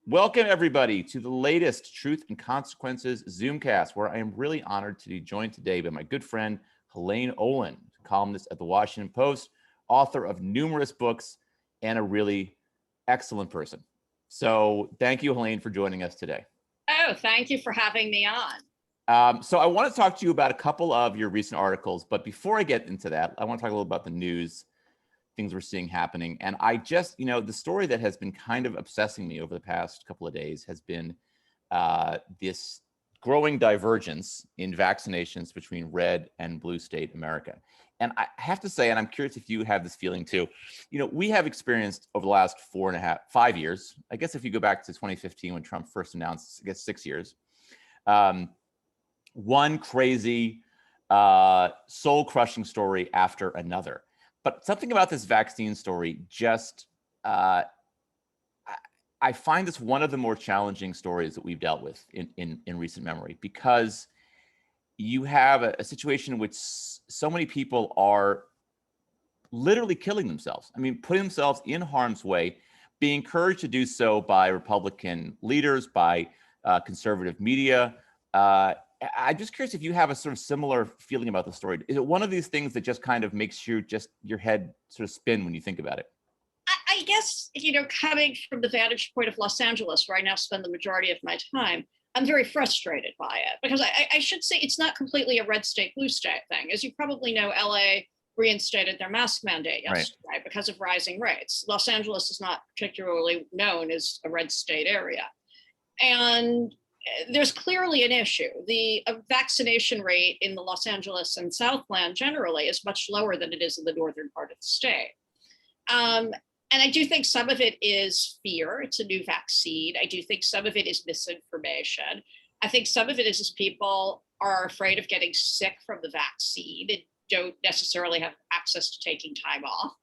Welcome, everybody, to the latest Truth and Consequences Zoomcast, where I am really honored to be joined today by my good friend, Helaine Olen, columnist at the Washington Post, author of numerous books, and a really excellent person. So thank you, Helaine, for joining us today. Oh, thank you for having me on. So I want to talk to you about a couple of your recent articles, but before I get into that, I want to talk a little about the news, things we're seeing happening. And I just, the story that has been kind of obsessing me over the past couple of days has been this growing divergence in vaccinations between red and blue state America. And I have to say, and I'm curious if you have this feeling too, we have experienced over the last 5 years, I guess if you go back to 2015 when Trump first announced, I guess 6 years, one crazy soul-crushing story after another. But something about this vaccine story just, I find this one of the more challenging stories that we've dealt with in recent memory, because you have a situation in which so many people are literally killing themselves. I mean, putting themselves in harm's way, being encouraged to do so by Republican leaders, by conservative media. I'm just curious if you have a sort of similar feeling about the story. Is it one of these things that just kind of makes your head sort of spin when you think about it? I guess, coming from the vantage point of Los Angeles, where I now spend the majority of my time, I'm very frustrated by it, because I should say it's not completely a red state, blue state thing. As you probably know, LA reinstated their mask mandate yesterday, right, because of rising rates. Los Angeles is not particularly known as a red state area. And there's clearly an issue. The vaccination rate in the Los Angeles and Southland generally is much lower than it is in the northern part of the state. And I do think some of it is fear. It's a new vaccine. I do think some of it is misinformation. I think some of it is people are afraid of getting sick from the vaccine and don't necessarily have access to taking time off.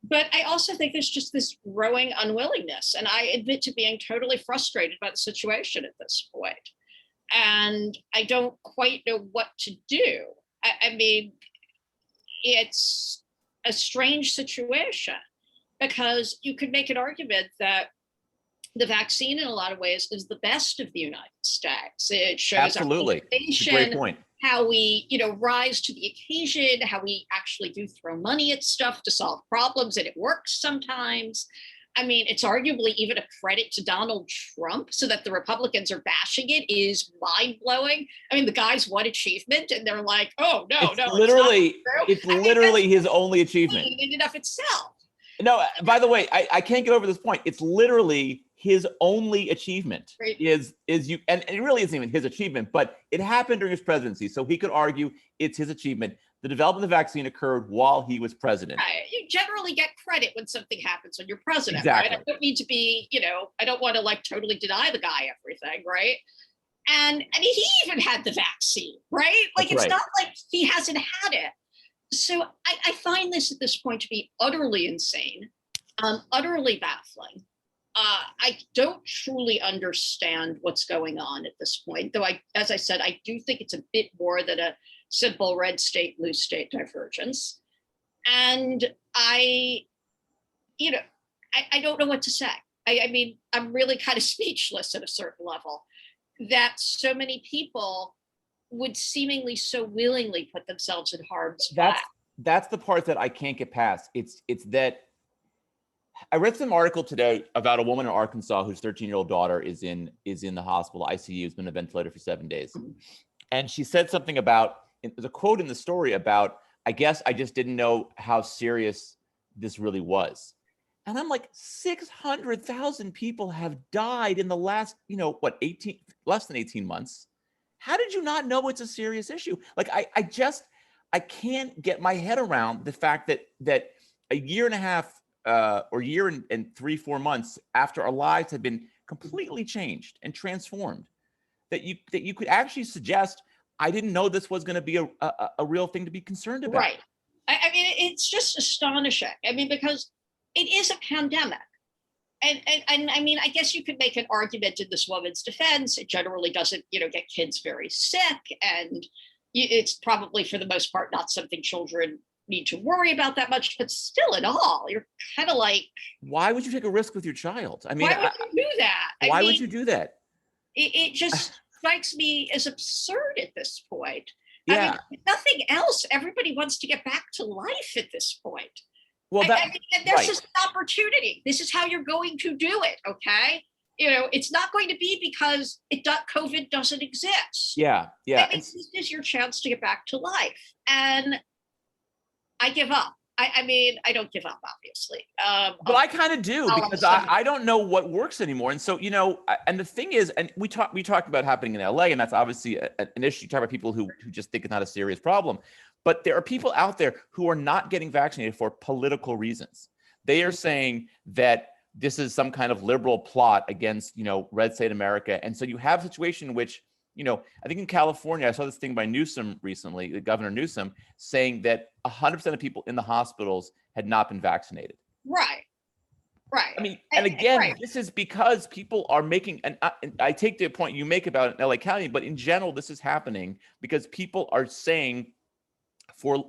But I also think there's just this growing unwillingness. And I admit to being totally frustrated by the situation at this point. And I don't quite know what to do. I mean, it's a strange situation, because you could make an argument that the vaccine in a lot of ways is the best of the United States. It shows absolutely. Our nation, great point. How we, rise to the occasion, how we actually do throw money at stuff to solve problems, and it works sometimes. I mean, it's arguably even a credit to Donald Trump, so that the Republicans are bashing it is mind-blowing. I mean, the guy's one achievement, and they're like, oh, it's literally his only achievement. In and of itself. No, by the way, I can't get over this point. It's literally his only achievement. Right. And it really isn't even his achievement, but it happened during his presidency. So he could argue it's his achievement. The development of the vaccine occurred while he was president. You generally get credit when something happens when you're president, exactly. Right? I don't need to be, I don't want to totally deny the guy everything, right? And he even had the vaccine, right? It's not like he hasn't had it. So I find this at this point to be utterly insane, utterly baffling. I don't truly understand what's going on at this point, though as I said, I do think it's a bit more than a simple red state, blue state divergence. And I don't know what to say. I mean, I'm really kind of speechless at a certain level that so many people would seemingly so willingly put themselves in harm's way. That's the part that I can't get past. It's that I read some article today about a woman in Arkansas whose 13-year-old daughter is in the hospital ICU, has been in a ventilator for 7 days. And she said something about, there's a quote in the story about, I guess I just didn't know how serious this really was. And I'm like, 600,000 people have died in the last, less than 18 months. How did you not know it's a serious issue? I can't get my head around the fact that a year and a half or year and 3-4 months after our lives have been completely changed and transformed, that you could actually suggest, I didn't know this was going to be a real thing to be concerned about. Right. I mean, it's just astonishing. I mean, because it is a pandemic. And I mean, I guess you could make an argument in this woman's defense. It generally doesn't, get kids very sick. And it's probably, for the most part, not something children need to worry about that much. But still, at all, you're kind of like, why would you take a risk with your child? I mean, why would you do that? Why would you do that? It just strikes me as absurd at this point. Yeah. I mean, if nothing else, everybody wants to get back to life at this point. Well, I mean, there's just an opportunity. This is how you're going to do it, okay? It's not going to be because COVID doesn't exist. Yeah. I mean, this is your chance to get back to life. And I give up. I mean, I don't give up, obviously. But I kind of do, because I don't know what works anymore. And so, and the thing is, and we talked about happening in LA, and that's obviously an issue. You talk about people who just think it's not a serious problem. But there are people out there who are not getting vaccinated for political reasons. They are saying that this is some kind of liberal plot against, red state America. And so you have a situation in which, I think in California, I saw this thing by Newsom recently, Governor Newsom, saying that 100% of people in the hospitals had not been vaccinated. Right. I mean, and again, this is because people are making, and I take the point you make about LA County, but in general, this is happening because people are saying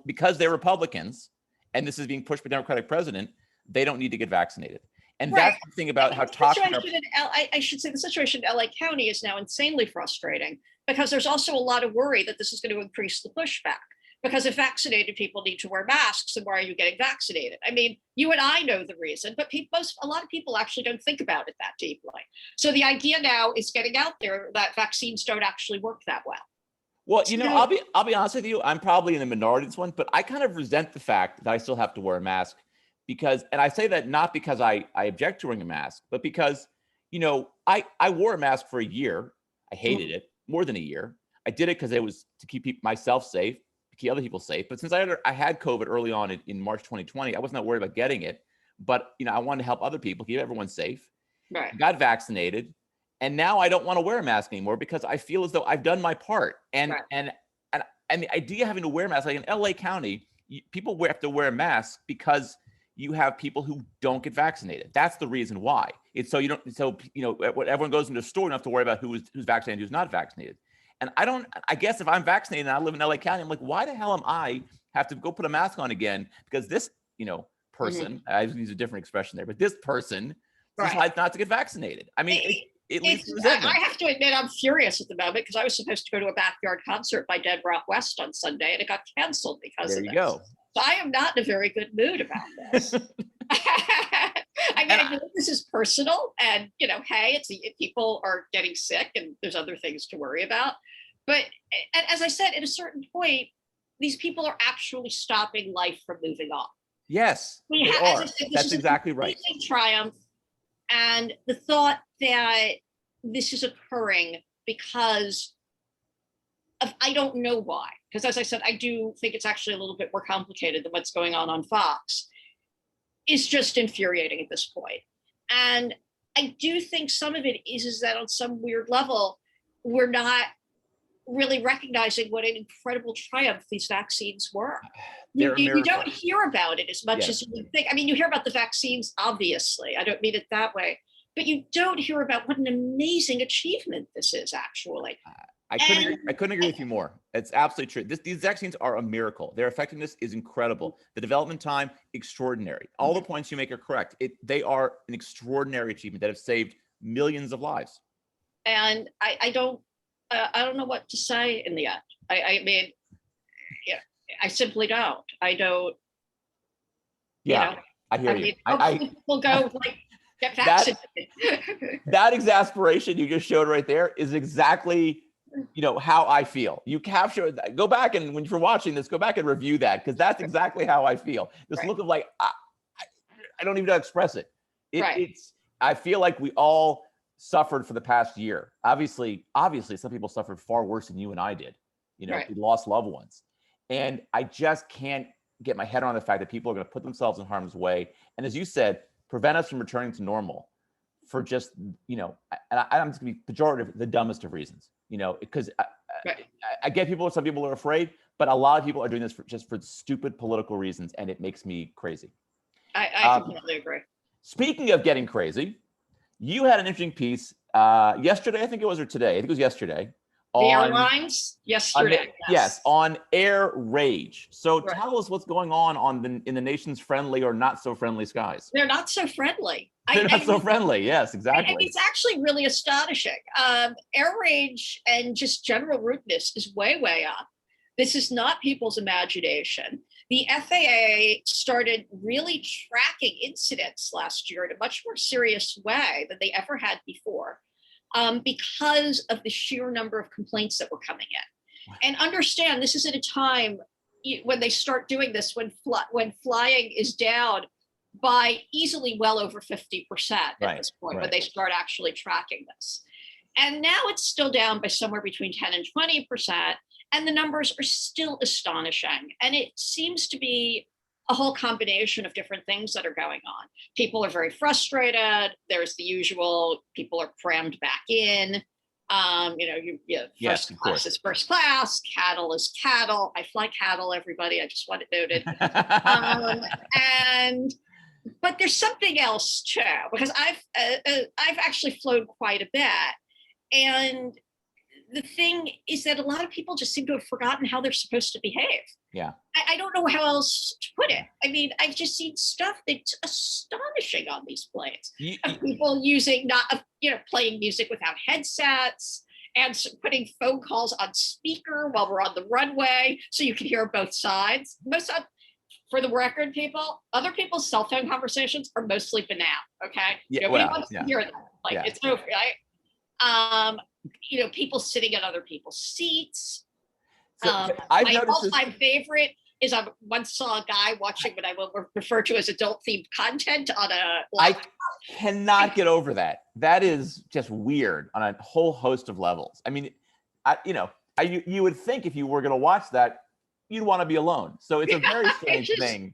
because they're Republicans, and this is being pushed by the Democratic president, they don't need to get vaccinated. And that's the thing about how toxic. I should say the situation in LA County is now insanely frustrating, because there's also a lot of worry that this is going to increase the pushback. Because if vaccinated people need to wear masks, then why are you getting vaccinated? I mean, you and I know the reason, but a lot of people actually don't think about it that deeply. So the idea now is getting out there that vaccines don't actually work that well. Well, I'll be honest with you. I'm probably in the minority in this one, but I kind of resent the fact that I still have to wear a mask. Because, and I say that not because I object to wearing a mask, but because, I wore a mask for a year. I hated it more than a year. I did it because it was to keep myself safe, to keep other people safe. But since I had COVID early on in March 2020, I was not worried about getting it. But, I wanted to help other people, keep everyone safe. Right. Got vaccinated. And now I don't want to wear a mask anymore because I feel as though I've done my part. And the idea of having to wear a mask, like in LA County, people have to wear a mask because you have people who don't get vaccinated. That's the reason why. It's when everyone goes into a store, you don't have to worry about who's vaccinated, who's not vaccinated. And I guess if I'm vaccinated and I live in LA County, I'm like, why the hell am I have to go put a mask on again? Because this, person, I use a different expression there, but this person decides not to get vaccinated. I mean, it leads to resentment. I have to admit, I'm furious at the moment because I was supposed to go to a backyard concert by Dead Rock West on Sunday, and it got canceled because of this. There you go. So I am not in a very good mood about this. I mean, I know this is personal, and hey, people are getting sick, and there's other things to worry about. But as I said, at a certain point, these people are actually stopping life from moving on. Yes, they are. That's exactly right. Triumph, and the thought that this is occurring because of I don't know why. Because as I said, I do think it's actually a little bit more complicated than what's going on Fox. Is just infuriating at this point. And I do think some of it is that on some weird level, we're not really recognizing what an incredible triumph these vaccines were. You don't hear about it as much as you would think. I mean, you hear about the vaccines, obviously. I don't mean it that way. But you don't hear about what an amazing achievement this is, actually. I couldn't agree with you more. It's absolutely true. These vaccines are a miracle. Their effectiveness is incredible. The development time, extraordinary. All the points you make are correct. They are an extraordinary achievement that have saved millions of lives. And I don't know what to say in the end. I mean, I simply don't. I don't. Yeah, I hear you. People go get vaccinated. That exasperation you just showed right there is exactly how I feel. You capture that. Go back, and when you're watching this, go back and review that, because that's exactly how I feel. This look of like, I don't even know how to express it. I feel like we all suffered for the past year. Obviously, some people suffered far worse than you and I did. We lost loved ones. And I just can't get my head around the fact that people are going to put themselves in harm's way. And as you said, prevent us from returning to normal for just, and I'm just going to be pejorative, the dumbest of reasons. Because I get some people are afraid, but a lot of people are doing this for stupid political reasons, and it makes me crazy. I completely agree. Speaking of getting crazy, you had an interesting piece yesterday, I think it was, or today. I think it was yesterday. The airlines yesterday. Yes, on air rage. So tell us what's going on in the nation's friendly or not so friendly skies. They're not so friendly. They're not so friendly. Yes, And exactly. it's actually really astonishing. Air rage and just general rudeness is way, way up. This is not people's imagination. The FAA started really tracking incidents last year in a much more serious way than they ever had before, because of the sheer number of complaints that were coming in. And understand, this is at a time when they start doing this, when flying is down by easily well over 50% at this point, when they start actually tracking this. And now it's still down by somewhere between 10 and 20%. And the numbers are still astonishing. And it seems to be a whole combination of different things that are going on. People are very frustrated. There's the usual, people are crammed back in. First class is first class, cattle is cattle. I fly cattle, everybody. I just want it noted. But there's something else too, because I've actually flown quite a bit. And the thing is that a lot of people just seem to have forgotten how they're supposed to behave. Yeah. I don't know how else to put it. I mean, I've just seen stuff that's astonishing on these planes. Of people playing music without headsets and putting phone calls on speaker while we're on the runway so you can hear both sides. For the record, people, other people's cell phone conversations are mostly banal, okay? Nobody wants to hear them. It's over, right? People sitting at other people's seats. So my all-time favorite is I once saw a guy watching what I will refer to as adult-themed content on a laptop. I cannot get over that. That is just weird on a whole host of levels. I mean, you would think if you were going to watch that, you'd want to be alone. So it's a very strange thing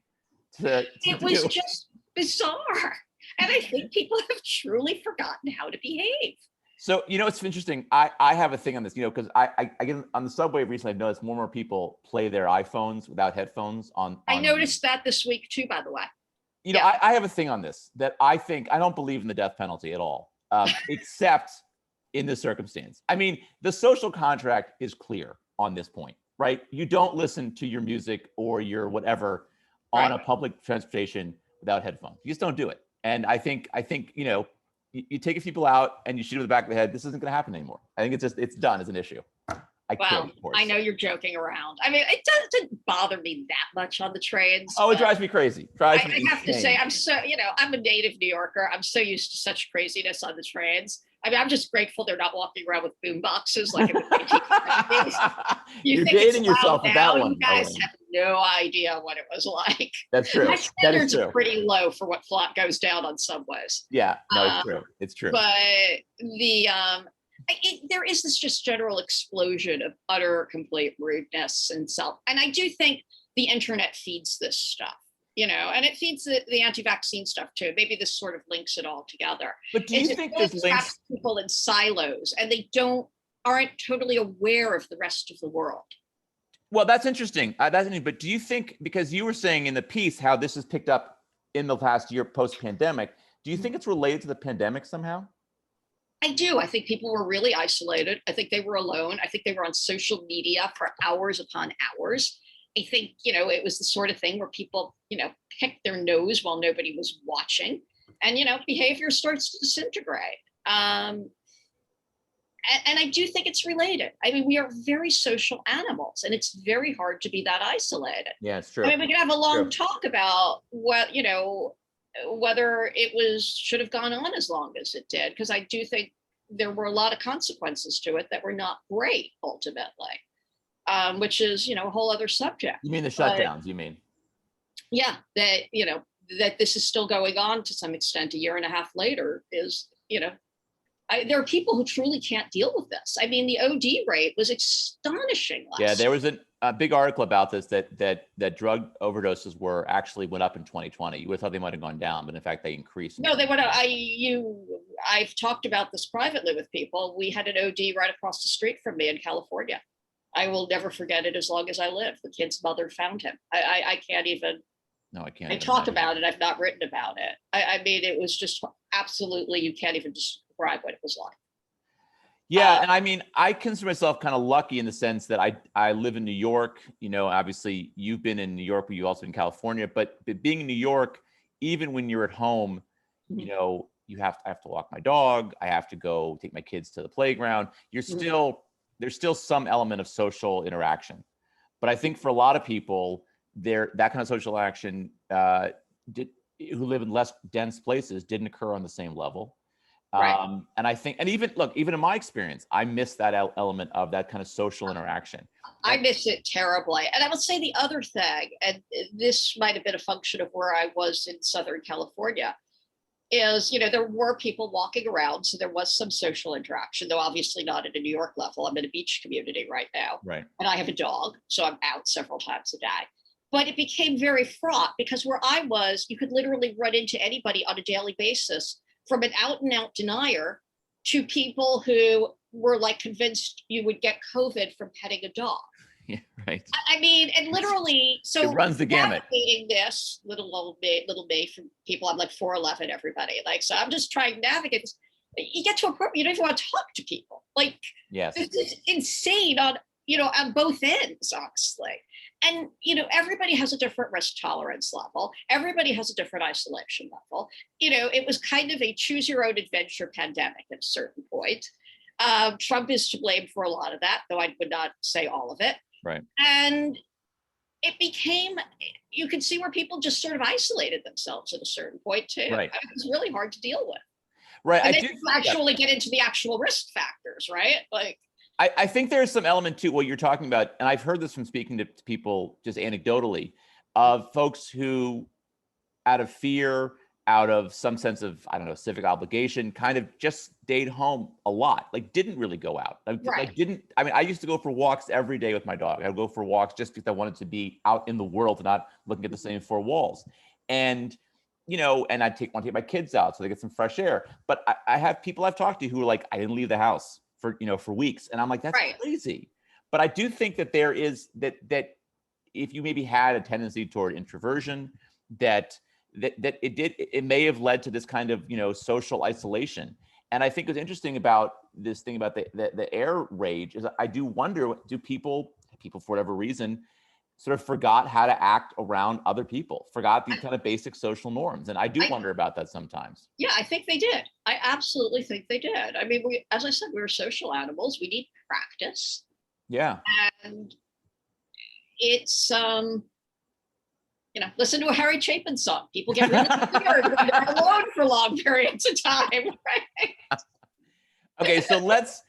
to It was just bizarre. And I think people have truly forgotten how to behave. So, it's interesting. I have a thing on this, because I get on the subway recently, I've noticed more and more people play their iPhones without headphones on. I noticed that this week too, by the way. I have a thing on this that I don't believe in the death penalty at all, except in this circumstance. I mean, the social contract is clear on this point, right? You don't listen to your music or your whatever on a public transportation without headphones. You just don't do it. And I think, you take a people out and you shoot them in the back of the head. This isn't going to happen anymore. I think it's done as an issue. I kid, of course. I know you're joking around. I mean, it doesn't bother me that much on the trains. Oh, it drives me crazy. I have to say, I'm a native New Yorker. I'm so used to such craziness on the trains. I mean, I'm just grateful they're not walking around with boom boxes like in the 1970s. You're dating yourself with that one. You guys have no idea what it was like. That's true. My standards are pretty low for what goes down on subways. Yeah, no, it's true. It's true. But there is this just general explosion of utter, complete rudeness and and I do think the internet feeds this stuff. And it feeds the anti-vaccine stuff too. Maybe this sort of links it all together. But do you think this links people in silos and they aren't totally aware of the rest of the world? Well, that's interesting. But do you think, because you were saying in the piece how this has picked up in the past year post-pandemic, do you think it's related to the pandemic somehow? I do. I think people were really isolated. I think they were alone. I think they were on social media for hours upon hours. I think, it was the sort of thing where people, picked their nose while nobody was watching and, behavior starts to disintegrate. And I do think it's related. I mean, we are very social animals and it's very hard to be that isolated. Yeah, it's true. I mean, we can have a long talk about whether it should have gone on as long as it did, because I do think there were a lot of consequences to it that were not great ultimately. Which is, a whole other subject. You mean the shutdowns, you mean? Yeah, that this is still going on to some extent a year and a half later is, there are people who truly can't deal with this. I mean, the OD rate was astonishing last year. There was a big article about this that drug overdoses actually went up in 2020. You would have thought they might have gone down, but in fact they increased. No, they went up. I've talked about this privately with people. We had an OD right across the street from me in California. I will never forget it as long as I live. The kid's mother found him. I can't even. No, I can't. I talk about it. I've not written about it. I mean, it was just absolutely, you can't even describe what it was like. Yeah, and I mean, I consider myself kind of lucky in the sense that I live in New York. Obviously you've been in New York, but you also in California. But being in New York, even when you're at home, you know, I have to walk my dog. I have to go take my kids to the playground. There's still some element of social interaction. But I think for a lot of people, that kind of social action who live in less dense places didn't occur on the same level. Right. And I think, and even in my experience, I miss that element of that kind of social interaction. I miss it terribly. And I would say the other thing, and this might have been a function of where I was in Southern California, is, you know, there were people walking around. So there was some social interaction, though obviously not at a New York level. I'm in a beach community right now. Right. And I have a dog, so I'm out several times a day. But it became very fraught because where I was, you could literally run into anybody on a daily basis, from an out and out denier to people who were like convinced you would get COVID from petting a dog. Yeah, right. I mean, and literally, so it runs the gamut. Navigating this little me from people, I'm like 4'11", everybody. Like, so I'm just trying to navigate this. You get to a point where you don't even want to talk to people. Like, yes, it's insane on, you know, on both ends, honestly. And, you know, everybody has a different risk tolerance level. Everybody has a different isolation level. You know, it was kind of a choose your own adventure pandemic at a certain point. Trump is to blame for a lot of that, though I would not say all of it. Right. And it became, you could see where people just sort of isolated themselves at a certain point too. Right. It was really hard to deal with. Right. And then you actually get into the actual risk factors, right? Like, I think there's some element to what you're talking about, and I've heard this from speaking to people just anecdotally, of folks who, out of fear, out of some sense of, I don't know, civic obligation, kind of just stayed home a lot, like didn't really go out. right. I used to go for walks every day with my dog. I would go for walks just because I wanted to be out in the world and not looking at the same four walls. And, you know, and want to take my kids out so they get some fresh air. But I have people I've talked to who are like, I didn't leave the house for weeks. And I'm like, that's crazy. But I do think that there is that if you maybe had a tendency toward introversion, that it may have led to this kind of, you know, social isolation. And I think what's interesting about this thing about the air rage is I do wonder, do people for whatever reason sort of forgot how to act around other people, forgot these kind of basic social norms? And I do wonder about that sometimes. Yeah, I think they did. I absolutely think they did. I mean, as I said, we're social animals. We need practice. Yeah. And it's, you know, listen to a Harry Chapin song. People get really scared when they're alone for long periods of time, right? Okay, so let's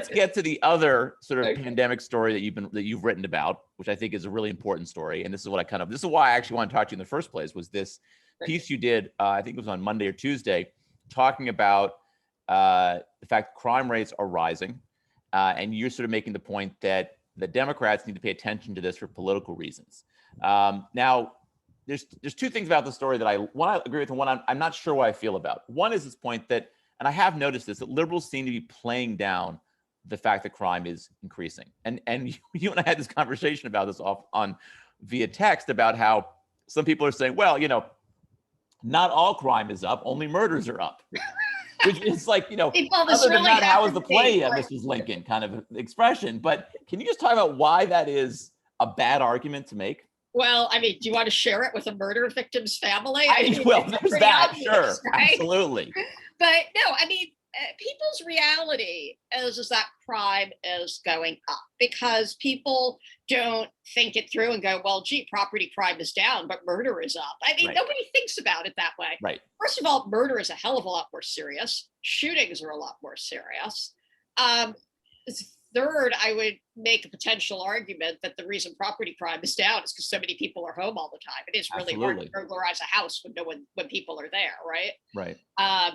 get to the other sort of pandemic story that you've written about, which I think is a really important story. And this is why I actually want to talk to you in the first place, was this piece you did, I think it was on Monday or Tuesday, talking about the fact crime rates are rising. And you're sort of making the point that the Democrats need to pay attention to this for political reasons. Now, there's two things about the story that I agree with, and one I'm not sure what I feel about. One is this point that, and I have noticed this, that liberals seem to be playing down the fact that crime is increasing. And you and I had this conversation about this via text about how some people are saying, well, you know, not all crime is up, only murders are up. Which is like, you know, other than that, how is the play, Mrs. Lincoln kind of expression. But can you just talk about why that is a bad argument to make? Well, I mean, do you want to share it with a murder victim's family? Well, there's that, obvious, sure, right? Absolutely. But no, I mean, people's reality is that crime is going up because people don't think it through and go, well, gee, property crime is down, but murder is up. I mean, nobody thinks about it that way. Right. First of all, murder is a hell of a lot more serious. Shootings are a lot more serious. Third, I would make a potential argument that the reason property crime is down is because so many people are home all the time. It is really hard to burglarize a house when people are there, right? Right.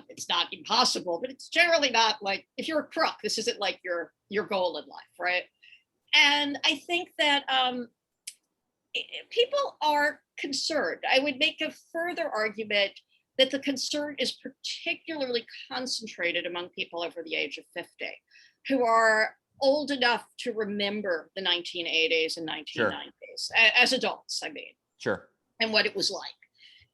It's not impossible, but it's generally not like, if you're a crook, this isn't like your goal in life, right? And I think that people are concerned. I would make a further argument that the concern is particularly concentrated among people over the age of 50, who are old enough to remember the 1980s and 1990s, sure, as adults, I mean. Sure. And what it was like.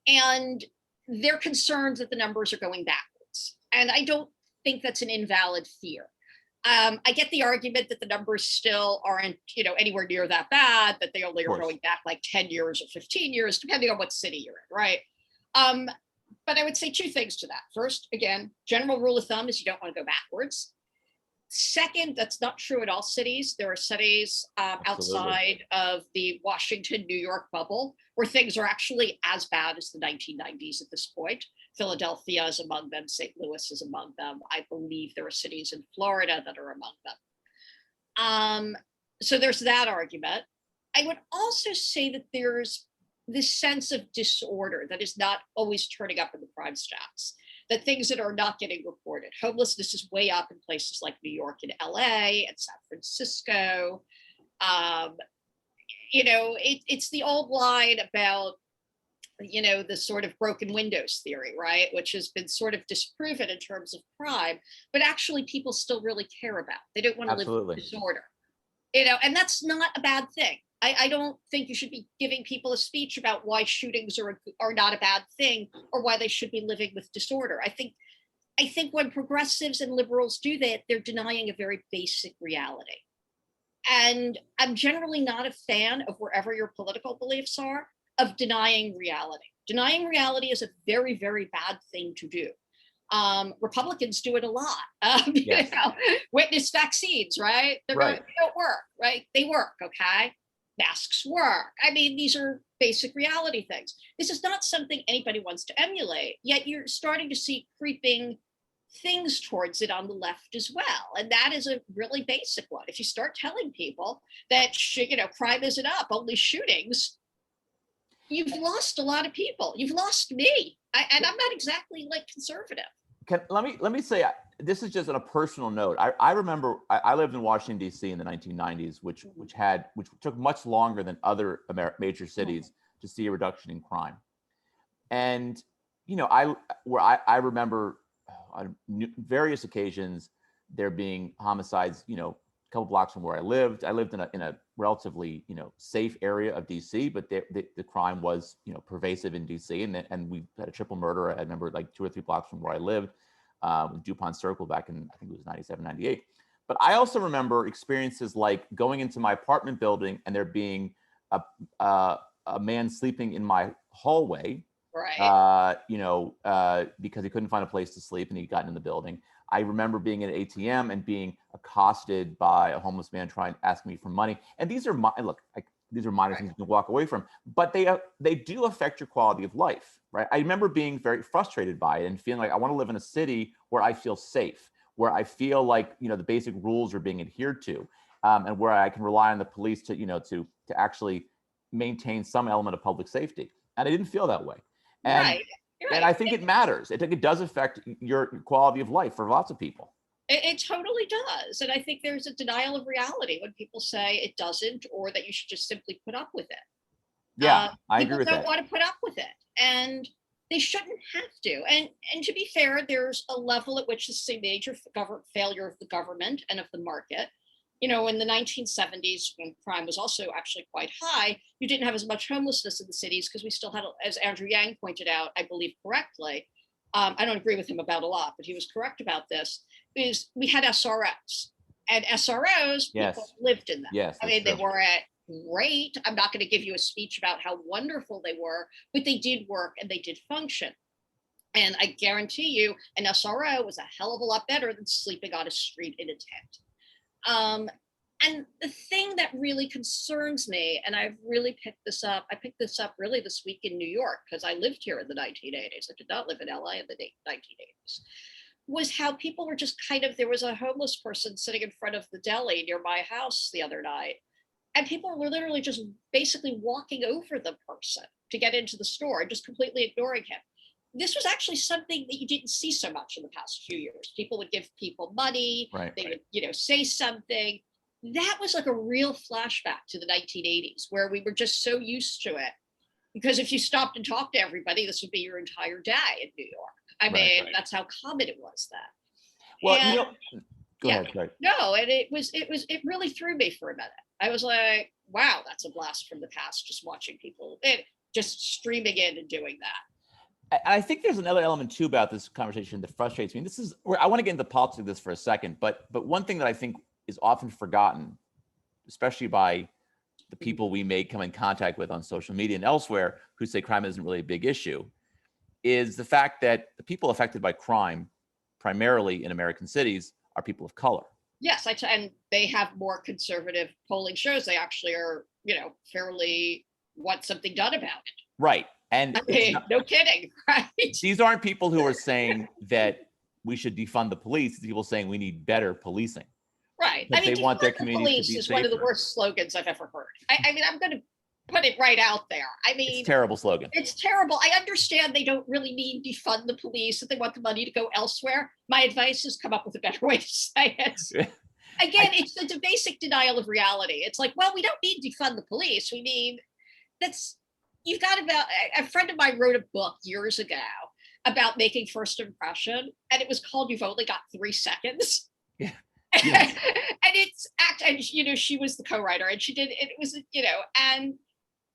And they're concerned that the numbers are going backwards. And I don't think that's an invalid fear. I get the argument that the numbers still aren't, you know, anywhere near that bad, that they only are going back like 10 years or 15 years, depending on what city you're in, right? But I would say two things to that. First, again, general rule of thumb is you don't want to go backwards. Second, that's not true in all cities. There are cities outside of the Washington, New York bubble where things are actually as bad as the 1990s at this point. Philadelphia is among them. St. Louis is among them. I believe there are cities in Florida that are among them. So there's that argument. I would also say that there's this sense of disorder that is not always turning up in the crime stats, that things that are not getting reported. Homelessness is way up in places like New York and LA and San Francisco. It's the old line about, the sort of broken windows theory, right? Which has been sort of disproven in terms of crime, but actually people still really care about. They don't want to live in disorder, and that's not a bad thing. I don't think you should be giving people a speech about why shootings are not a bad thing or why they should be living with disorder. I think when progressives and liberals do that, they're denying a very basic reality. And I'm generally not a fan of, wherever your political beliefs are, of denying reality. Denying reality is a very, very bad thing to do. Republicans do it a lot. Yes. Witness vaccines, right? They don't work, right? They work, okay? Masks work. I mean, these are basic reality things. This is not something anybody wants to emulate, yet you're starting to see creeping things towards it on the left as well. And that is a really basic one. If you start telling people that, crime isn't up, only shootings, you've lost a lot of people. You've lost me. And I'm not exactly like conservative. Let me say, this is just on a personal note. I remember I lived in Washington, D.C. in the 1990s, which took much longer than other major cities to see a reduction in crime. And, I remember on various occasions there being homicides, a couple blocks from where I lived. I lived in a relatively, safe area of DC, but the crime was, pervasive in DC, and we had a triple murder. I remember like 2 or 3 blocks from where I lived, with DuPont Circle back in, I think it was 97, 98. But I also remember experiences like going into my apartment building and there being a man sleeping in my hallway, right? Because he couldn't find a place to sleep and he'd gotten in the building. I remember being at an ATM and being accosted by a homeless man trying to ask me for money. And these are these are minor things you can walk away from, but they do affect your quality of life, right? I remember being very frustrated by it and feeling like I want to live in a city where I feel safe, where I feel like, the basic rules are being adhered to, and where I can rely on the police to actually maintain some element of public safety. And I didn't feel that way. And, right. And I think it matters. I think it does affect your quality of life for lots of people. It totally does. And I think there's a denial of reality when people say it doesn't, or that you should just simply put up with it. Yeah, I agree with that. People don't want to put up with it, and they shouldn't have to. And to be fair, there's a level at which this is a major failure of the government and of the market. In the 1970s, when crime was also actually quite high, you didn't have as much homelessness in the cities because we still had, as Andrew Yang pointed out, I believe correctly, I don't agree with him about a lot, but he was correct about this, is we had SROs. And SROs, yes. People lived in them. Yes, I mean, they weren't great. I'm not going to give you a speech about how wonderful they were, but they did work and they did function. And I guarantee you, an SRO was a hell of a lot better than sleeping on a street in a tent. And the thing that really concerns me, and I've really picked this up really this week in New York, because I lived here in the 1980s. I did not live in LA in the 1980s, was how people were just there was a homeless person sitting in front of the deli near my house the other night, and people were literally just basically walking over the person to get into the store and just completely ignoring him. This was actually something that you didn't see so much in the past few years. People would give people money, they would, say something. That was like a real flashback to the 1980s, where we were just so used to it. Because if you stopped and talked to everybody, this would be your entire day in New York. I mean, that's how common it was then. Well, go ahead. Sorry. No, and it really threw me for a minute. I was like, wow, that's a blast from the past, just watching people just streaming in and doing that. I think there's another element too about this conversation that frustrates me. This is where I want to get into politics of this for a second, but one thing that I think is often forgotten, especially by the people we may come in contact with on social media and elsewhere who say crime isn't really a big issue, is the fact that the people affected by crime, primarily in American cities, are people of color. Yes, and they have more conservative polling shows. They actually are, fairly want something done about it. Right. And no kidding, right? These aren't people who are saying that we should defund the police. It's people saying we need better policing. Right. I mean, they want their communities to be is safer. One of the worst slogans I've ever heard. I mean, I'm going to put it right out there. I mean, it's a terrible slogan. It's terrible. I understand they don't really mean defund the police, that they want the money to go elsewhere. My advice is come up with a better way to say it. Again, it's a basic denial of reality. It's like, well, we don't need to defund the police. We mean, you've got a friend of mine wrote a book years ago about making first impression, and it was called You've Only Got 3 Seconds. Yeah. Yes. and she was the co-writer, and she did it was and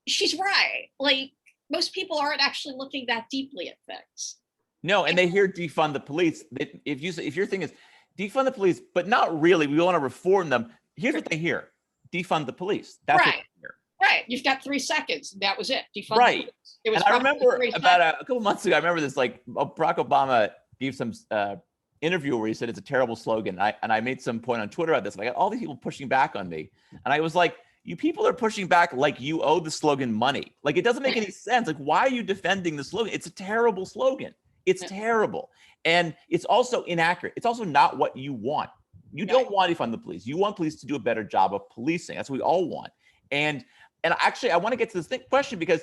she's right. Like, most people aren't actually looking that deeply at things. No, and they hear defund the police. If your thing is defund the police, but not really, we want to reform them. Here's what they hear: defund the police. That's what they hear. Right. You've got 3 seconds. That was it. Defund right. the police. It was. And I remember about a couple months ago, I remember this, like, Barack Obama gave some interview where he said it's a terrible slogan. And I made some point on Twitter about this. And I got all these people pushing back on me. And I was like, you people are pushing back like you owe the slogan money. Like, it doesn't make any sense. Like, why are you defending the slogan? It's a terrible slogan. It's terrible. And it's also inaccurate. It's also not what you want. You don't want to defund the police. You want police to do a better job of policing. That's what we all want. And actually, I want to get to this question because,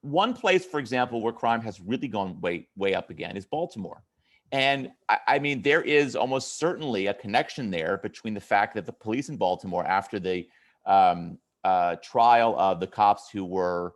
one place, for example, where crime has really gone way up again is Baltimore. And I mean, there is almost certainly a connection there between the fact that the police in Baltimore, after the trial of the cops who were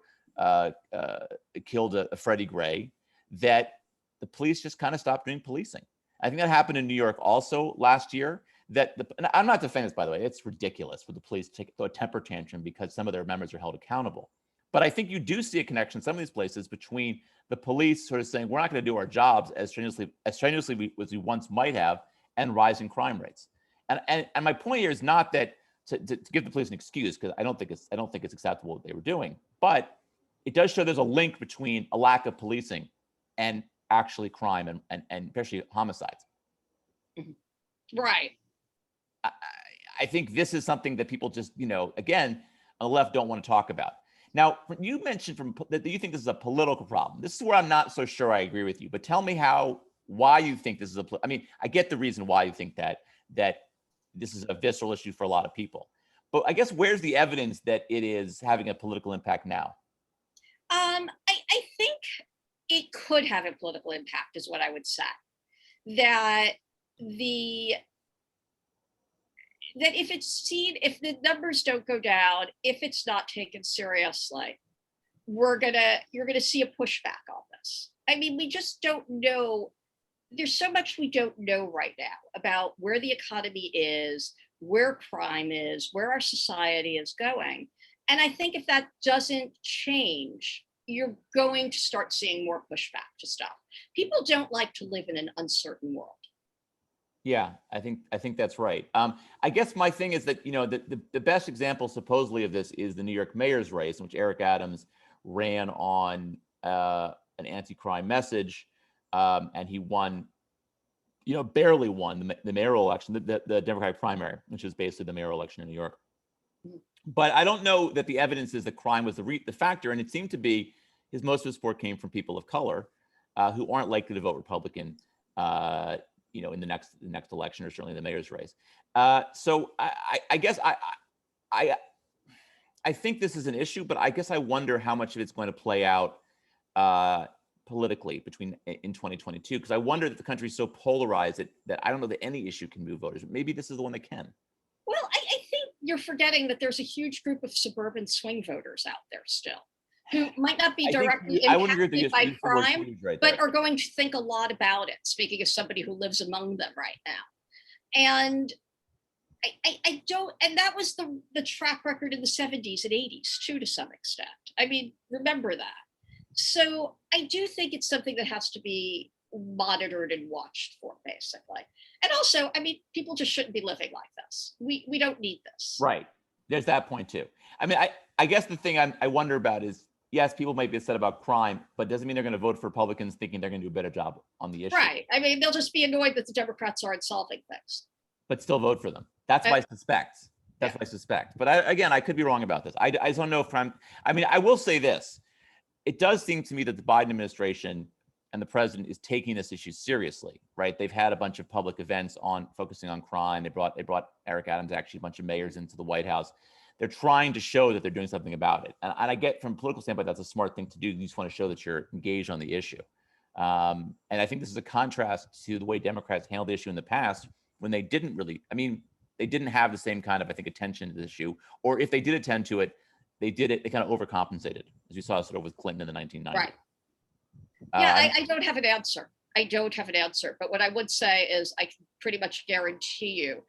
killed Freddie Gray, that the police just kind of stopped doing policing. I think that happened in New York also last year. And I'm not defending this, by the way. It's ridiculous for the police to throw a temper tantrum because some of their members are held accountable. But I think you do see a connection in some of these places between the police sort of saying, we're not going to do our jobs as strenuously as we once might have, and rising crime rates. And my point here is not that to give the police an excuse, because I don't think it's acceptable what they were doing, but it does show there's a link between a lack of policing and actually crime and especially homicides. Right. I think this is something that people just, again, on the left don't want to talk about. Now, you mentioned that you think this is a political problem. This is where I'm not so sure I agree with you, but tell me why you think this is I mean, I get the reason why you think that this is a visceral issue for a lot of people, but I guess where's the evidence that it is having a political impact now? I think it could have a political impact is what I would say. That if the numbers don't go down, if it's not taken seriously, you're gonna see a pushback on this. I mean, we just don't know. There's so much we don't know right now about where the economy is, where crime is, where our society is going. And I think if that doesn't change, you're going to start seeing more pushback to stuff. People don't like to live in an uncertain world. Yeah, I think that's right. I guess my thing is that, the best example supposedly of this is the New York mayor's race, in which Eric Adams ran on an anti-crime message, and he won, barely won the mayoral election, the Democratic primary, which is basically the mayoral election in New York. But I don't know that the evidence is that crime was the factor, and it seemed to be most of his support came from people of color who aren't likely to vote Republican, in the next election, or certainly the mayor's race. So I guess I think this is an issue, but I guess I wonder how much of it's going to play out politically in 2022, because I wonder that the country is so polarized that I don't know that any issue can move voters. Maybe this is the one that can. Well, I think you're forgetting that there's a huge group of suburban swing voters out there still who might not be directly impacted by crime, but are going to think a lot about it, speaking as somebody who lives among them right now. And I don't, and that was the track record in the 70s and 80s too, to some extent. I mean, remember that. So I do think it's something that has to be monitored and watched for, basically. And also, I mean, people just shouldn't be living like this. We don't need this. Right. There's that point too. I mean, I guess the thing I wonder about is, yes, people might be upset about crime, but doesn't mean they're going to vote for Republicans thinking they're going to do a better job on the issue. Right. I mean, they'll just be annoyed that the Democrats aren't solving things. But still vote for them. That's what I suspect. That's what I suspect. But I could be wrong about this. I just don't know if I will say this. It does seem to me that the Biden administration and the president is taking this issue seriously, right? They've had a bunch of public events focusing on crime. They brought Eric Adams, actually a bunch of mayors into the White House. They're trying to show that they're doing something about it. And I get from a political standpoint, that's a smart thing to do. You just want to show that you're engaged on the issue. And I think this is a contrast to the way Democrats handled the issue in the past when they didn't really, they didn't have the same kind of, I think, attention to the issue. Or if they did attend to it, they kind of overcompensated, as we saw sort of with Clinton in the 1990s. Right. Yeah, I don't have an answer. But what I would say is I can pretty much guarantee you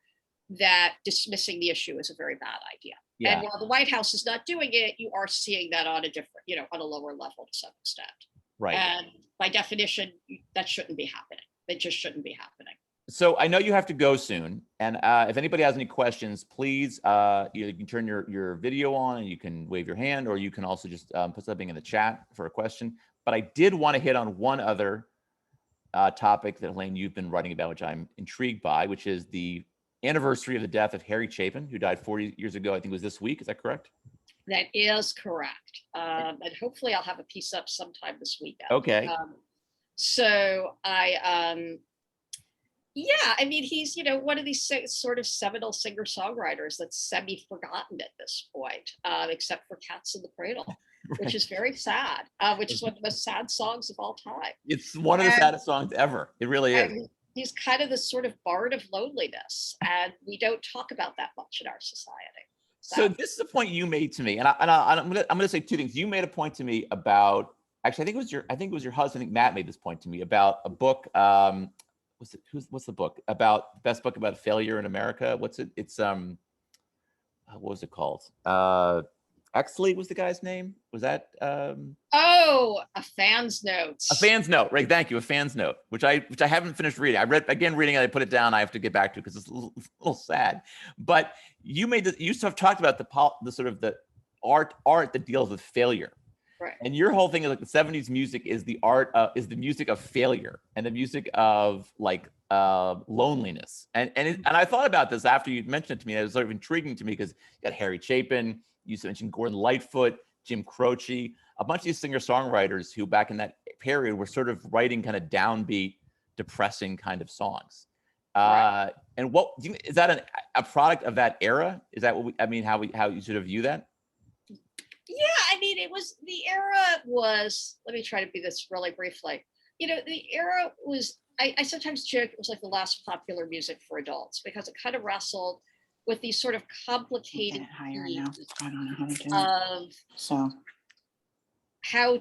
that dismissing the issue is a very bad idea. Yeah. And while the White House is not doing it, you are seeing that on a different, on a lower level to some extent. Right. And by definition, that shouldn't be happening. It just shouldn't be happening. So I know you have to go soon. And if anybody has any questions, please, you can turn your video on and you can wave your hand, or you can also just put something in the chat for a question. But I did want to hit on one other topic that, Helaine, you've been writing about, which I'm intrigued by, which is the anniversary of the death of Harry Chapin, who died 40 years ago. I think it was this week. Is that correct? That is correct. And hopefully I'll have a piece up sometime this weekend. Okay. He's, one of these sort of seminal singer-songwriters that's semi-forgotten at this point, except for Cats in the Cradle, which is very sad, which is one of the most sad songs of all time. It's one of the saddest songs ever. It really is. He's kind of this sort of bard of loneliness, and we don't talk about that much in our society. So this is a point you made to me, and I'm gonna say two things. You made a point to me about, actually, I think it was your husband. I think Matt made this point to me about a book. What's the book about? The best book about failure in America. What's it? It's what was it called? Exley was the guy's name. Was that? A Fan's Notes. A Fan's Note, right? Thank you. A Fan's Note, which I haven't finished reading. I read it. I put it down. I have to get back to because it's a little sad. But you have talked about the sort of the art that deals with failure. Right. And your whole thing is like the 70s music is the the music of failure and the music of loneliness. And I thought about this after you mentioned it to me. It was sort of intriguing to me because you got Harry Chapin, you mentioned Gordon Lightfoot, Jim Croce, a bunch of these singer-songwriters who back in that period were sort of writing kind of downbeat, depressing kind of songs. Right. And is that a product of that era? Is that how you sort of view that? Yeah, the era was, let me try to do this really briefly. The era was, I sometimes joke it was like the last popular music for adults because it kind of wrestled with these sort of complicated higher now. I don't know how to do of it. So how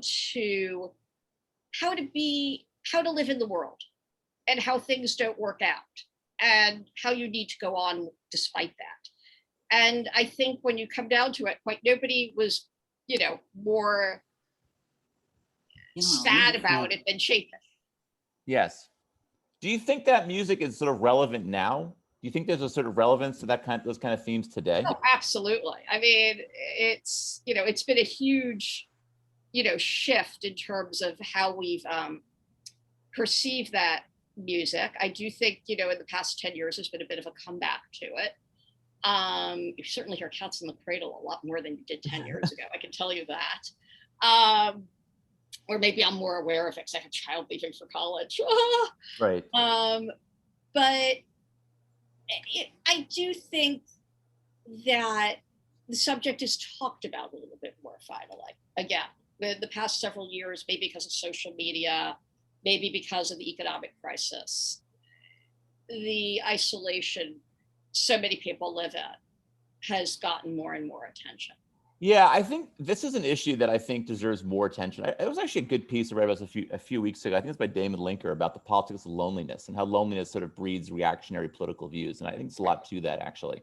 to live in the world and how things don't work out and how you need to go on despite that. And I think when you come down to it, quite nobody was, more sad about it than Chapin. Yes. Do you think that music is sort of relevant now? Do you think there's a sort of relevance to those kind of themes today? Oh, absolutely. It's been a huge, shift in terms of how we've perceived that music. I do think, in the past 10 years, there's been a bit of a comeback to it. You certainly hear Cats in the Cradle a lot more than you did 10 years ago. I can tell you that. Or maybe I'm more aware of it because I have a child leaving for college. Right. But I do think that the subject is talked about a little bit more finally. Again, the past several years, maybe because of social media, maybe because of the economic crisis, the isolation so many people live in has gotten more and more attention. Yeah, I think this is an issue that I think deserves more attention. It was actually a good piece I read about a few weeks ago. I think it's by Damon Linker about the politics of loneliness and how loneliness sort of breeds reactionary political views. And I think it's a lot to that, actually.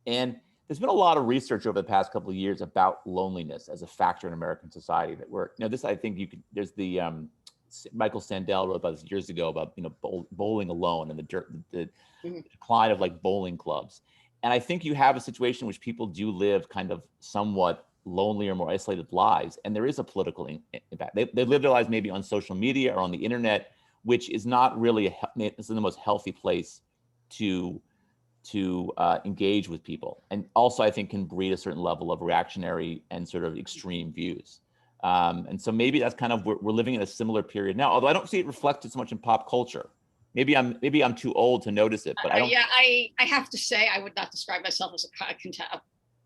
And there's been a lot of research over the past couple of years about loneliness as a factor in American society that I think there's the Michael Sandel wrote about this years ago about, bowling alone and the decline of like bowling clubs. And I think you have a situation in which people do live kind of somewhat lonelier, more isolated lives. And there is a political impact. They live their lives maybe on social media or on the internet, which is not really it's the most healthy place to engage with people. And also, I think, can breed a certain level of reactionary and sort of extreme views. And so maybe that's kind of, we're living in a similar period now, although I don't see it reflected so much in pop culture. Maybe I'm too old to notice it, but I don't. Yeah, I have to say, I would not describe myself as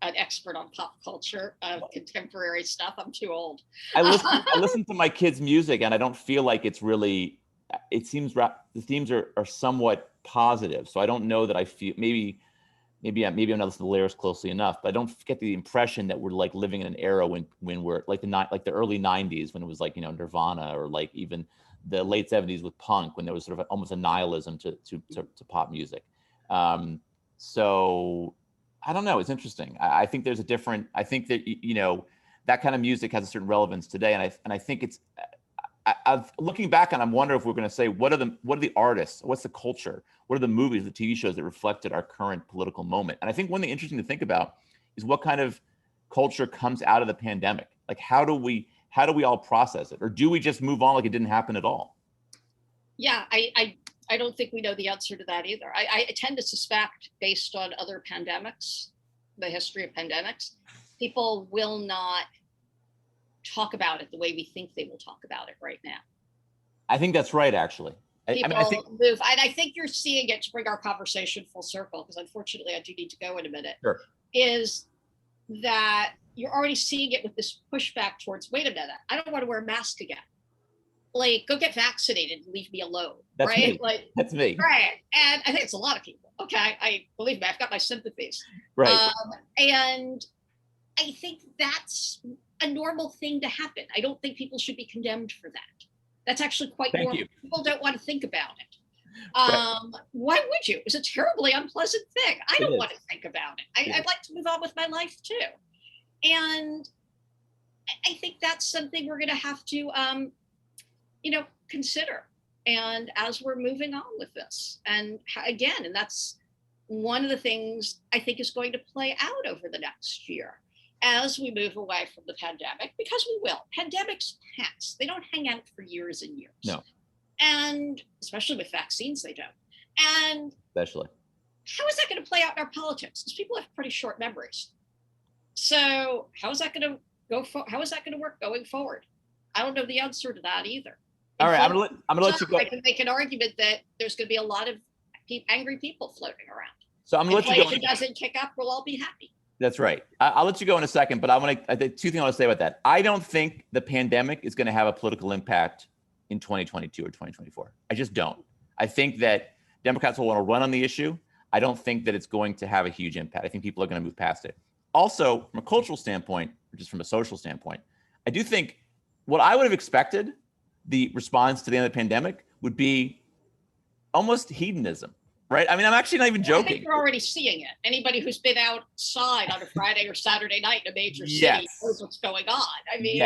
an expert on pop culture, contemporary stuff. I'm too old. I listen to my kids' music, and I don't feel like it's really. It seems the themes are somewhat positive, so I don't know that I feel maybe I'm not listening to the lyrics closely enough, but I don't get the impression that we're like living in an era when we're like the early '90s, when it was like, you know, Nirvana, or like even the late '70s with punk, when there was sort of almost a nihilism to pop music. So I don't know. It's interesting. I think there's a different. I think that, you know, that kind of music has a certain relevance today, and I think it's. I've looking back, and I'm wondering if we're going to say what are the artists, what's the culture, what are the movies, the TV shows that reflected our current political moment. And I think one thing interesting to think about is what kind of culture comes out of the pandemic. Like, how do we all process it, or do we just move on like it didn't happen at all? Yeah, I don't think we know the answer to that either. I tend to suspect, based on other pandemics, the history of pandemics, people will not talk about it the way we think they will talk about it right now. I think that's right, actually. People move, and I think you're seeing it, to bring our conversation full circle, because unfortunately I do need to go in a minute. Sure. Is that you're already seeing it with this pushback towards, wait a minute, I don't want to wear a mask again. Like, go get vaccinated and leave me alone. That's right? Me. Like, that's me. Right. And I think it's a lot of people. Okay. Believe me, I've got my sympathies. Right. And I think that's a normal thing to happen. I don't think people should be condemned for that. That's actually quite Thank normal. you. People don't want to think about it. Right. Why would you? It's a terribly unpleasant thing. I don't want to think about it. I'd like to move on with my life too. And I think that's something we're going to have to, consider. And as we're moving on with this, and again, and that's one of the things I think is going to play out over the next year as we move away from the pandemic, because we will. Pandemics pass. They don't hang out for years and years. No. And especially with vaccines, they don't. And Especially. how is that going to play out in our politics? Because people have pretty short memories. So how is that going to how is that going to work going forward? I don't know the answer to that either. All right, I'm gonna let you go. I can make an argument that there's going to be a lot of angry people floating around. So I'm gonna let you go. If it doesn't kick up, we'll all be happy. That's right. I'll let you go in a second, but I think two things I want to say about that. I don't think the pandemic is going to have a political impact in 2022 or 2024. I just don't. I think that Democrats will want to run on the issue. I don't think that it's going to have a huge impact. I think people are going to move past it. Also, from a cultural standpoint, or just from a social standpoint, I do think what I would have expected the response to the end of the pandemic would be almost hedonism. Right. I mean, I'm actually not even joking. I think you're already seeing it. Anybody who's been outside on a Friday or Saturday night in a major city knows what's going on. I mean,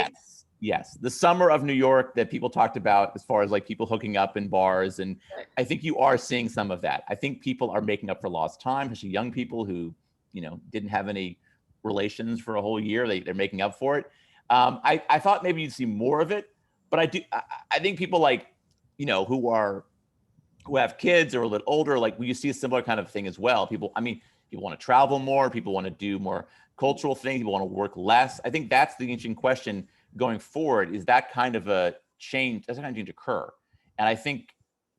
yes. The summer of New York that people talked about, as far as like people hooking up in bars. And right. I think you are seeing some of that. I think people are making up for lost time, especially young people who, didn't have any relations for a whole year. They're making up for it. I thought maybe you'd see more of it, but I think people like, who have kids or a little older, like you see a similar kind of thing as well. People want to travel more. People want to do more cultural things. People want to work less. I think that's the interesting question going forward, is that kind of a change, does that kind of change occur? And I think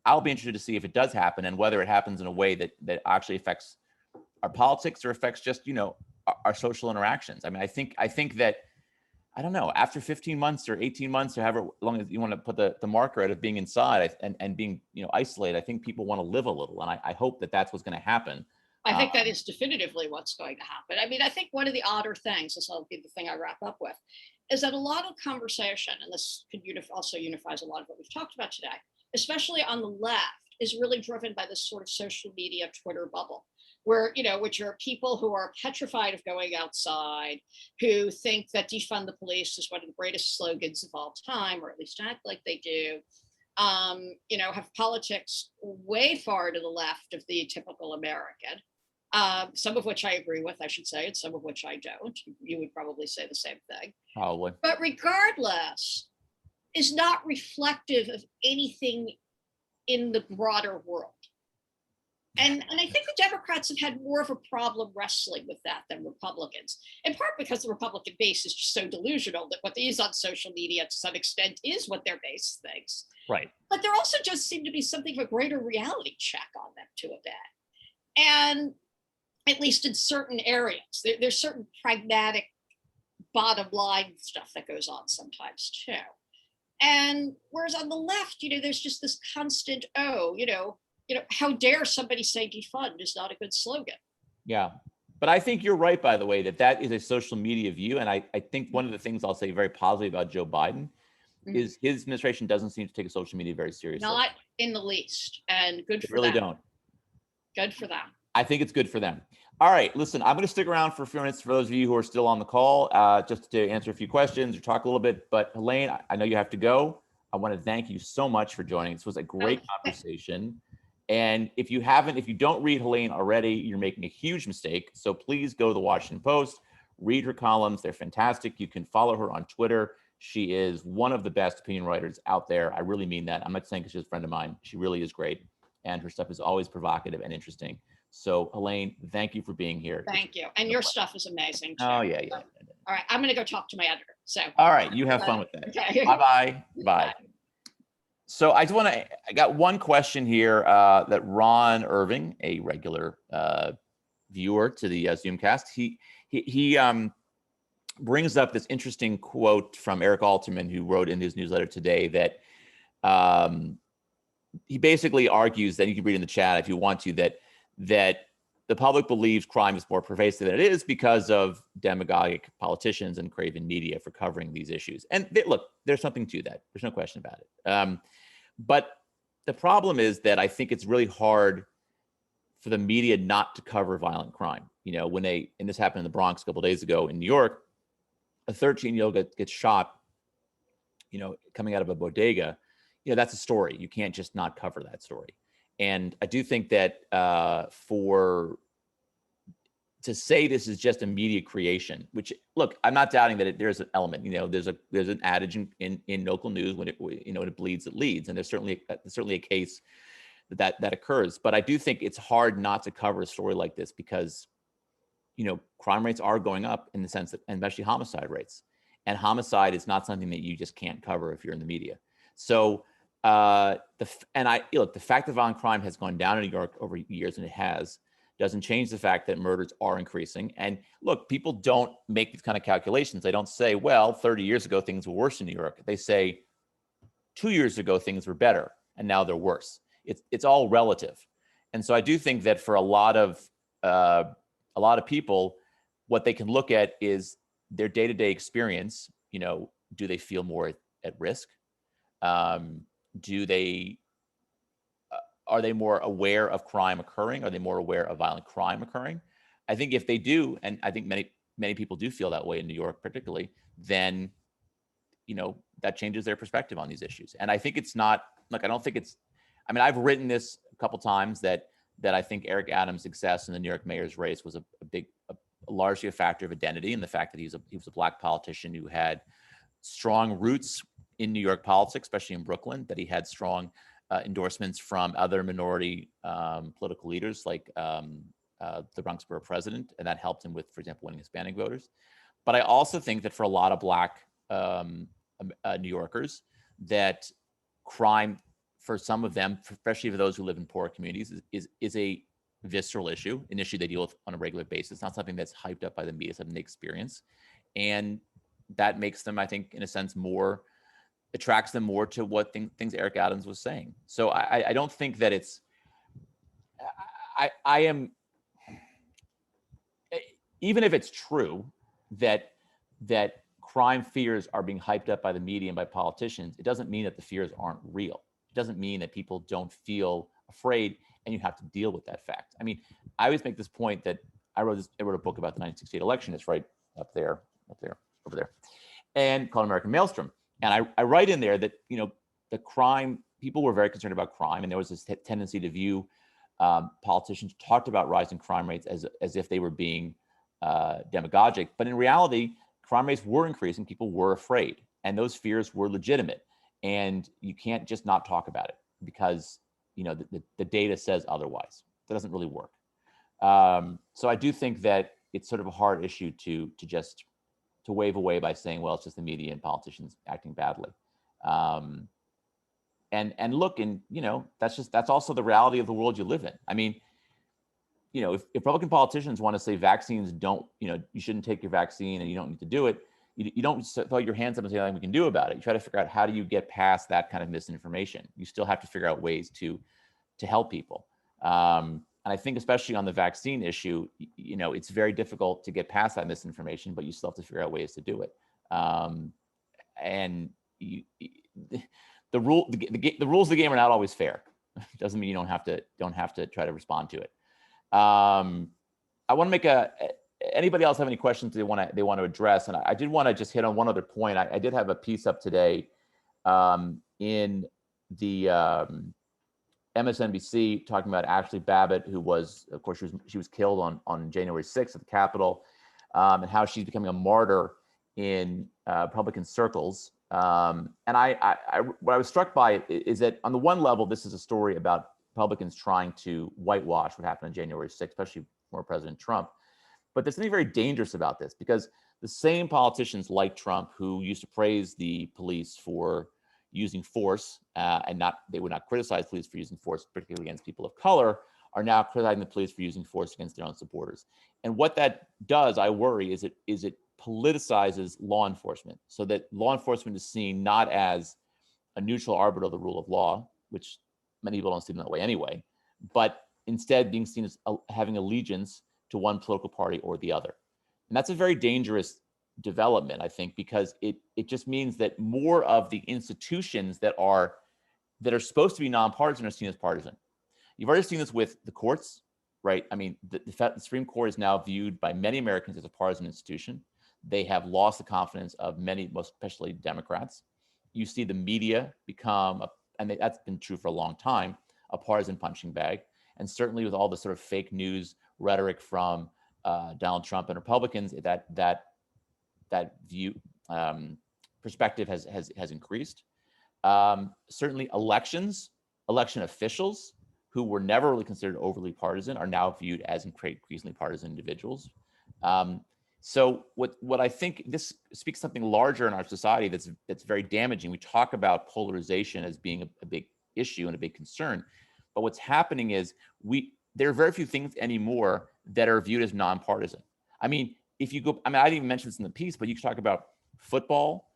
I'll be interested to see if it does happen and whether it happens in a way that actually affects our politics or affects just, our social interactions. I mean, I think that, I don't know, after 15 months or 18 months or however long as you want to put the marker out of being inside and being, isolated, I think people want to live a little. And I hope that that's what's going to happen. I think that is definitively what's going to happen. I mean, I think one of the odder things, this will be the thing I wrap up with, is that a lot of conversation, and this could also unifies a lot of what we've talked about today, especially on the left, is really driven by this sort of social media Twitter bubble, where, which are people who are petrified of going outside, who think that defund the police is one of the greatest slogans of all time, or at least act like they do, have politics way far to the left of the typical American, some of which I agree with, I should say, and some of which I don't. You would probably say the same thing. Probably. But regardless, is not reflective of anything in the broader world. And I think the Democrats have had more of a problem wrestling with that than Republicans, in part because the Republican base is just so delusional that what they use on social media to some extent is what their base thinks. Right. But there also just seemed to be something of a greater reality check on them to a bit. And at least in certain areas, there's certain pragmatic bottom line stuff that goes on sometimes too. And whereas on the left, there's just this constant, how dare somebody say defund is not a good slogan. Yeah. But I think you're right, by the way, that is a social media view. And I think one of the things I'll say very positive about Joe Biden is his administration doesn't seem to take social media very seriously. Not in the least. And good for them. Really them. Don't. Good for them. I think it's good for them. All right, listen, I'm going to stick around for a few minutes for those of you who are still on the call, just to answer a few questions or talk a little bit. But Helaine, I know you have to go. I want to thank you so much for joining. This was a great conversation. And if you don't read Helaine already, you're making a huge mistake. So please go to the Washington Post, read her columns. They're fantastic. You can follow her on Twitter. She is one of the best opinion writers out there. I really mean that. I'm not saying because she's a friend of mine. She really is great. And her stuff is always provocative and interesting. So Helaine, thank you for being here. Thank you. And your stuff is amazing too. Oh, yeah. So, all right, I'm going to go talk to my editor. So. All right, you have fun with that. Okay. Bye-bye. Bye. So I got one question here that Ron Irving, a regular viewer to the Zoomcast, he brings up this interesting quote from Eric Altman, who wrote in his newsletter today that he basically argues that, you can read in the chat if you want to, that the public believes crime is more pervasive than it is because of demagogic politicians and craven media for covering these issues. And look, there's something to that. There's no question about it. But the problem is that I think it's really hard for the media not to cover violent crime. When and this happened in the Bronx a couple of days ago in New York, a 13-year-old gets shot, coming out of a bodega. That's a story. You can't just not cover that story. And I do think that to say this is just a media creation, which, look, I'm not doubting that there's an element. There's an adage in local news, when it bleeds, it leads, and there's certainly a case that occurs. But I do think it's hard not to cover a story like this because crime rates are going up, in the sense that, and especially homicide rates, and homicide is not something that you just can't cover if you're in the media. So the fact that violent crime has gone down in New York over years, and it has, doesn't change the fact that murders are increasing. And look, people don't make these kind of calculations. They don't say, well, 30 years ago, things were worse in New York. They say 2 years ago, things were better, and now they're worse. It's all relative. And so I do think that for a lot of people, what they can look at is their day-to-day experience. Do they feel more at risk? Are they more aware of crime occurring? Are they more aware of violent crime occurring? I think if they do, and I think many people do feel that way in New York particularly, then, that changes their perspective on these issues. And I think it's not, I've written this a couple times that I think Eric Adams' success in the New York mayor's race was largely a factor of identity, and the fact that he was a Black politician who had strong roots in New York politics, especially in Brooklyn, that he had strong endorsements from other minority political leaders, like the Bronx Borough president, and that helped him with, for example, winning Hispanic voters. But I also think that for a lot of Black New Yorkers, that crime, for some of them, especially for those who live in poor communities, is a visceral issue, an issue they deal with on a regular basis, not something that's hyped up by the media, something they experience. And that makes them, I think, in a sense, attracts them more to what things Eric Adams was saying. So I don't think that it's, I am, even if it's true that crime fears are being hyped up by the media and by politicians, it doesn't mean that the fears aren't real. It doesn't mean that people don't feel afraid, and you have to deal with that fact. I always make this point that I wrote a book about the 1968 election. It's right over there, and called American Maelstrom. And I write in there that, the crime, people were very concerned about crime, and there was this tendency to view politicians talked about rising crime rates as if they were being demagogic. But in reality, crime rates were increasing. People were afraid, and those fears were legitimate. And you can't just not talk about it because the data says otherwise. That doesn't really work. So I do think that it's sort of a hard issue to wave away by saying, well, it's just the media and politicians acting badly. And look, and that's also the reality of the world you live in. I mean, if Republican politicians want to say vaccines don't, you shouldn't take your vaccine and you don't need to do it, you don't throw your hands up and say nothing we can do about it. You try to figure out how do you get past that kind of misinformation. You still have to figure out ways to help people. And I think especially on the vaccine issue, it's very difficult to get past that misinformation, but you still have to figure out ways to do it. And the rules of the game are not always fair. Doesn't mean you don't have to try to respond to it. I want to make anybody else have any questions they want to address? And I did want to just hit on one other point. I did have a piece up today in the MSNBC talking about Ashley Babbitt, who was, of course, she was killed on January 6th at the Capitol, and how she's becoming a martyr in Republican circles. And what I was struck by is that on the one level, this is a story about Republicans trying to whitewash what happened on January 6th, especially for President Trump. But there's something very dangerous about this, because the same politicians like Trump, who used to praise the police for using force and they would not criticize police for using force, particularly against people of color, are now criticizing the police for using force against their own supporters. And what that does, I worry, is it politicizes law enforcement, so that law enforcement is seen not as a neutral arbiter of the rule of law, which many people don't see them that way anyway, but instead being seen as having allegiance to one political party or the other. And that's a very dangerous development, I think, because it just means that more of the institutions that are supposed to be nonpartisan are seen as partisan. You've already seen this with the courts, right? I mean, the Supreme Court is now viewed by many Americans as a partisan institution. They have lost the confidence of many, most especially Democrats. You see the media become, that's been true for a long time, a partisan punching bag. And certainly with all the sort of fake news rhetoric from Donald Trump and Republicans, that view perspective has increased. Certainly election officials who were never really considered overly partisan are now viewed as increasingly partisan individuals. So what I think this speaks something larger in our society that's very damaging. We talk about polarization as being a big issue and a big concern, but what's happening is there are very few things anymore that are viewed as nonpartisan. I mean, if you go, I didn't even mention this in the piece, but you can talk about football,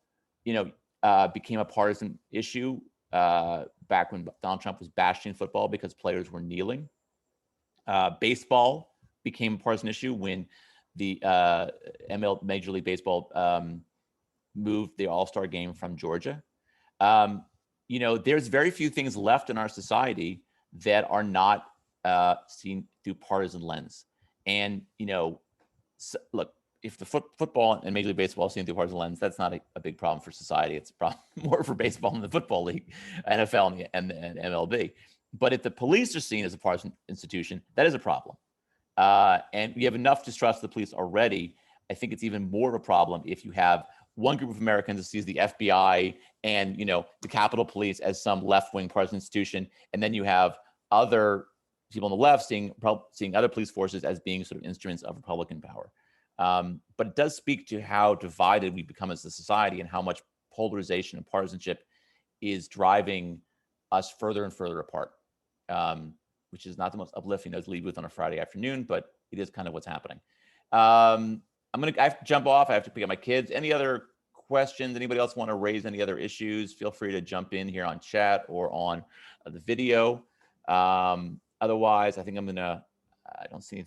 became a partisan issue back when Donald Trump was bashing football because players were kneeling. Baseball became a partisan issue when the Major League Baseball moved the All-Star game from Georgia. There's very few things left in our society that are not seen through partisan lens. And, look, if the football and Major League Baseball is seen through partisan lens, that's not a big problem for society. It's a problem more for baseball and the football league, NFL and MLB. But if the police are seen as a partisan institution, that is a problem. And we have enough distrust of the police already. I think it's even more of a problem if you have one group of Americans that sees the FBI and the Capitol Police as some left-wing partisan institution, and then you have other people on the left seeing other police forces as being sort of instruments of Republican power. But it does speak to how divided we become as a society and how much polarization and partisanship is driving us further and further apart, which is not the most uplifting to lead with on a Friday afternoon, but it is kind of what's happening. I have to jump off. I have to pick up my kids. Any other questions? Anybody else want to raise any other issues? Feel free to jump in here on chat or on the video. Otherwise, I think I don't see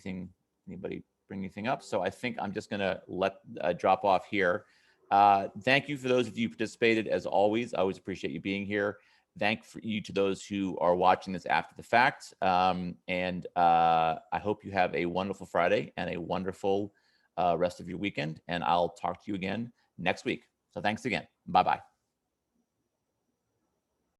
anybody bring anything up. So I think I'm just going to let drop off here. Thank you for those of you who participated. As always, I always appreciate you being here. Thank you to those who are watching this after the fact. And I hope you have a wonderful Friday and a wonderful rest of your weekend. And I'll talk to you again next week. So thanks again. Bye-bye.